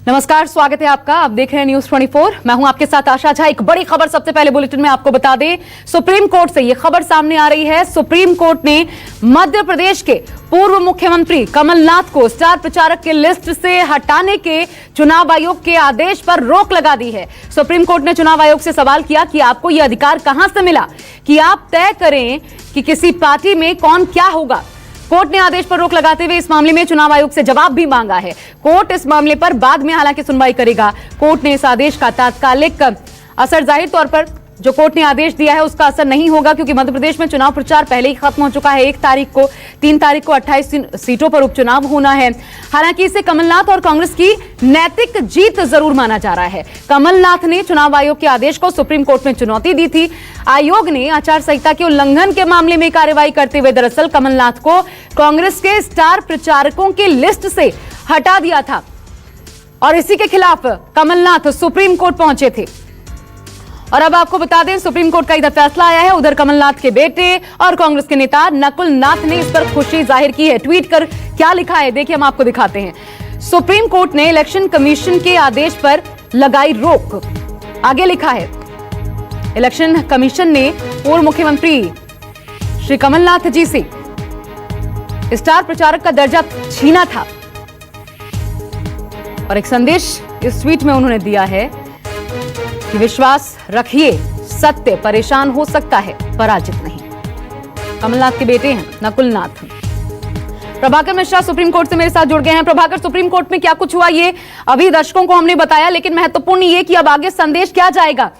नमस्कार, स्वागत है आपका। आप देख रहे हैं न्यूज 24। मैं हूं आपके साथ आशा झा। एक बड़ी खबर सबसे पहले बुलेटिन में आपको बता दें, सुप्रीम कोर्ट से ये खबर सामने आ रही है। सुप्रीम कोर्ट ने मध्य प्रदेश के पूर्व मुख्यमंत्री कमलनाथ को स्टार प्रचारक के लिस्ट से हटाने के चुनाव आयोग के आदेश पर रोक लगा दी है। सुप्रीम कोर्ट ने चुनाव आयोग से सवाल किया कि आपको यह अधिकार कहां से मिला कि आप तय करें कि किसी पार्टी में कौन क्या होगा। कोर्ट ने आदेश पर रोक लगाते हुए इस मामले में चुनाव आयोग से जवाब भी मांगा है। कोर्ट इस मामले पर बाद में हालांकि सुनवाई करेगा। कोर्ट ने इस आदेश का तात्कालिक असर, जाहिर तौर पर जो कोर्ट ने आदेश दिया है उसका असर नहीं होगा, क्योंकि मध्य प्रदेश में चुनाव प्रचार पहले ही खत्म हो चुका है। 3 तारीख को 28 सीटों पर उपचुनाव होना है। हालांकि इसे कमलनाथ और कांग्रेस की नैतिक जीत जरूर माना जा रहा है। कमलनाथ ने चुनाव आयोग के आदेश को सुप्रीम कोर्ट में चुनौती दी थी। आयोग ने आचार संहिता के उल्लंघन के मामले में कार्रवाई करते हुए दरअसल कमलनाथ को कांग्रेस के स्टार प्रचारकों की लिस्ट से हटा दिया था और इसी के खिलाफ कमलनाथ सुप्रीम कोर्ट पहुंचे थे। और अब आपको बता दें, सुप्रीम कोर्ट का इधर फैसला आया है, उधर कमलनाथ के बेटे और कांग्रेस के नेता नकुल नाथ ने इस पर खुशी जाहिर की है। ट्वीट कर क्या लिखा है देखिए, हम आपको दिखाते हैं। सुप्रीम कोर्ट ने इलेक्शन कमीशन के आदेश पर लगाई रोक। आगे लिखा है, इलेक्शन कमीशन ने पूर्व मुख्यमंत्री श्री कमलनाथ जी से स्टार प्रचारक का दर्जा छीना था और एक संदेश इस ट्वीट में उन्होंने दिया है कि विश्वास रखिए, सत्य परेशान हो सकता है, पराजित नहीं। कमलनाथ के बेटे हैं नकुल नाथ। प्रभाकर मिश्रा सुप्रीम कोर्ट से मेरे साथ जुड़ गए हैं। प्रभाकर, सुप्रीम कोर्ट में क्या कुछ हुआ ये अभी दर्शकों को हमने बताया, लेकिन महत्वपूर्ण ये कि अब आगे संदेश क्या जाएगा।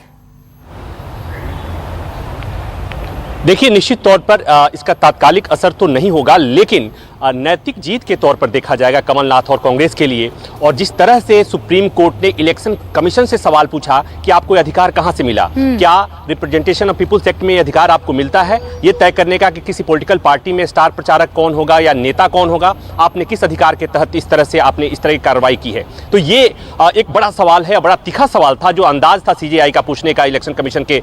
देखिए, निश्चित तौर पर इसका तात्कालिक असर तो नहीं होगा, लेकिन नैतिक जीत के तौर पर देखा जाएगा कमलनाथ और कांग्रेस के लिए। और जिस तरह से सुप्रीम कोर्ट ने इलेक्शन कमीशन से सवाल पूछा कि आपको यह अधिकार कहां से मिला, क्या रिप्रेजेंटेशन ऑफ पीपुल्स एक्ट में यह अधिकार आपको मिलता है ये तय करने का कि किसी पॉलिटिकल पार्टी में स्टार प्रचारक कौन होगा या नेता कौन होगा, आपने किस अधिकार के तहत इस तरह से आपने इस तरह की कार्रवाई की है। तो ये एक बड़ा सवाल है, बड़ा तीखा सवाल था जो अंदाज था सीजेआई का पूछने का इलेक्शन कमीशन के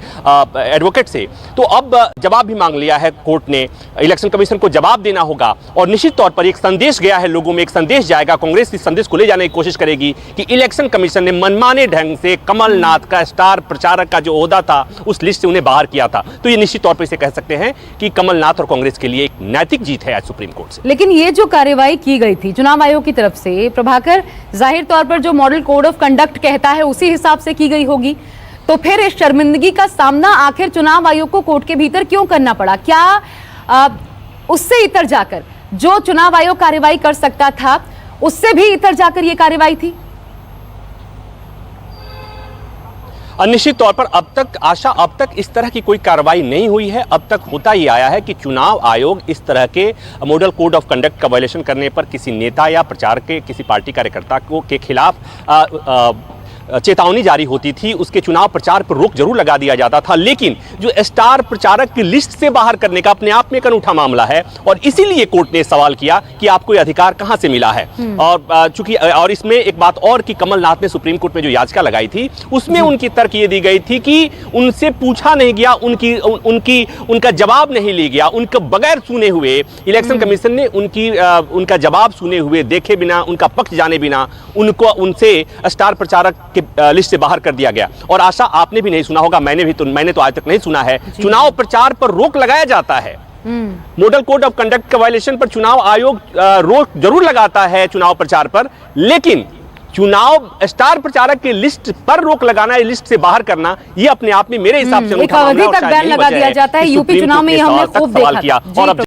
एडवोकेट से। तो अब जवाब भी मांग लिया है कोर्ट ने, इलेक्शन कमीशन को जवाब देना होगा और निश्चित तौर पर एक संदेश गया है लोगों में, एक संदेश जाएगा। कांग्रेस इस संदेश को ले जाने की कोशिश करेगी कि इलेक्शन कमीशन ने मनमाने ढंग से कमलनाथ का स्टार प्रचारक का जो ओहदा था उस लिस्ट से उन्हें बाहर किया था। तो ये निश्चित तौर पर इसे कह सकते हैं कि कमलनाथ और कांग्रेस के लिए एक नैतिक जीत है आज सुप्रीम कोर्ट से। लेकिन ये जो कार्रवाई की गई थी चुनाव आयोग की तरफ से, प्रभाकर, जाहिर तौर पर जो मॉडल कोड ऑफ कंडक्ट कहता है उसी हिसाब से की गई होगी। तो फिर इस शर्मिंदगी का सामना आखिर चुनाव आयोग को कोर्ट के भीतर क्यों करना पड़ा? क्या उससे इतर जाकर जो चुनाव आयोग कार्रवाई कर सकता था उससे भी इतर जाकर यह कार्रवाई थी? निश्चित तौर पर अब तक इस तरह की कोई कार्रवाई नहीं हुई है। अब तक होता ही आया है कि चुनाव आयोग इस तरह के मॉडल कोड ऑफ कंडक्ट का वायलेशन करने पर किसी नेता या प्रचारक के किसी पार्टी कार्यकर्ता के खिलाफ चेतावनी जारी होती थी, उसके चुनाव प्रचार पर रोक जरूर लगा दिया जाता था। लेकिन जो स्टार प्रचारक की लिस्ट से बाहर करने का अपने आप में एक अनूठा मामला है और इसीलिए कोर्ट ने सवाल किया कि आपको यह अधिकार कहां से मिला है। और चूंकि और इसमें एक बात और कि कमलनाथ ने सुप्रीम कोर्ट में जो याचिका लगाई थी उसमें उनकी तर्क ये दी गई थी कि उनसे पूछा नहीं गया, उनका जवाब नहीं लिया गया, उनके बगैर सुने हुए इलेक्शन कमीशन ने उनका जवाब सुने हुए, देखे बिना, उनका पक्ष जाने बिना उनसे स्टार प्रचारक लिस्ट से बाहर कर दिया गया। और आशा, आपने भी नहीं सुना होगा, मैंने तो आज तक नहीं सुना है, चुनाव प्रचार पर रोक लगाया जाता है। मॉडल कोड ऑफ कंडक्ट का वायलेशन पर चुनाव आयोग रोक जरूर लगाता है चुनाव प्रचार पर, लेकिन चुनाव स्टार प्रचारक की लिस्ट पर रोक लगाना, लिस्ट से बाहर करना, ये अपने आप में मेरे हिसाब से एक अवधि तक बैन लगा दिया जाता है। यूपी चुनाव में हमने खूब देखा।